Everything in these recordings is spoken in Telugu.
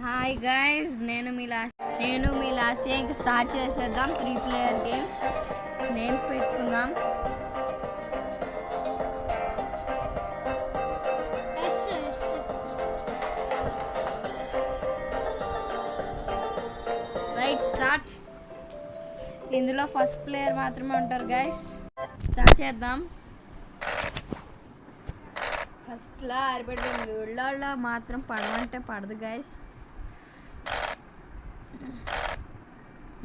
హాయ్ గైస్, నేను మీ లాస్ట్ ఇంకా స్టార్ట్ చేసేద్దాం. 3 ప్లేయర్ గేమ్ నేమ్స్ పెట్టుకుందాం. Right, start. ఇందులో ఫస్ట్ ప్లేయర్ మాత్రమే ఉంటారు గైస్. స్టార్ట్ చేద్దాం. ఫస్ట్లా ఆరిపెట్టింది ఊళ్ళో మాత్రం పడమంటే పడదు గైస్.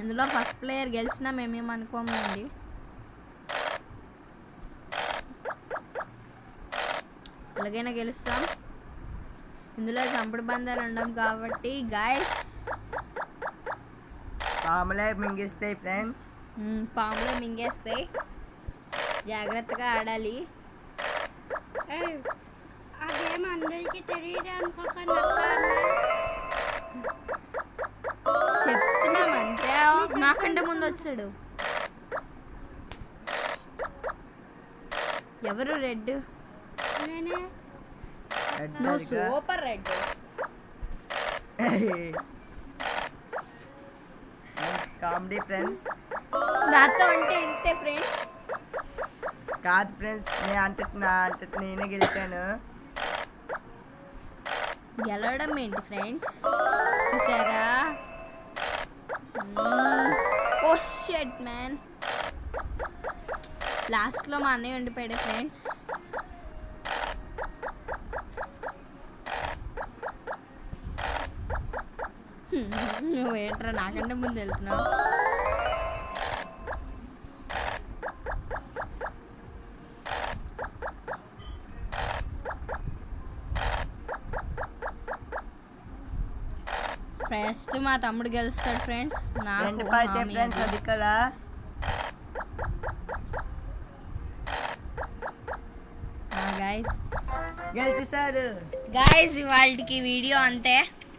ఇందులో ఫస్ట్ ప్లేయర్ గెలిచినా మేమేమనుకోమండి. ఎలాగైనా గెలుస్తాం. ఇందులో చంపుడు బంధాలు ఉండవు కాబట్టి గైస్. పాములే మింగేస్తాయి ఫ్రెండ్స్. పాములే మింగేస్తాయి, జాగ్రత్తగా ఆడాలి. అదేం అందరికీ తెలియడానికి చెప్తున్నామంటే నాకంటే ముందు వచ్చాడు. ఎవరు? రెడ్. నువ్వు సూపర్ రెడ్. Comedy friends. నాతో అంటే ఇంతే ఫ్రెండ్స్. కాదు ఫ్రెండ్స్, నేనే గెలిచాను. గెలవడం ఏంటి ఫ్రెండ్స్, చూసారా? ఓ షిట్ మ్యాన్, లాస్ట్లో మా అన్నయ్య ఉండిపోయాడు ఫ్రెండ్స్. నువ్వేంట్రా నాకంటే ముందు వెళ్తున్నావు? ఫస్ట్ మా తమ్ముడు గెలుస్తాడు ఫ్రెండ్స్. అది కదా గైస్ గెలిచేశారు. గైస్, ఇవాళకి వీడియో అంతే.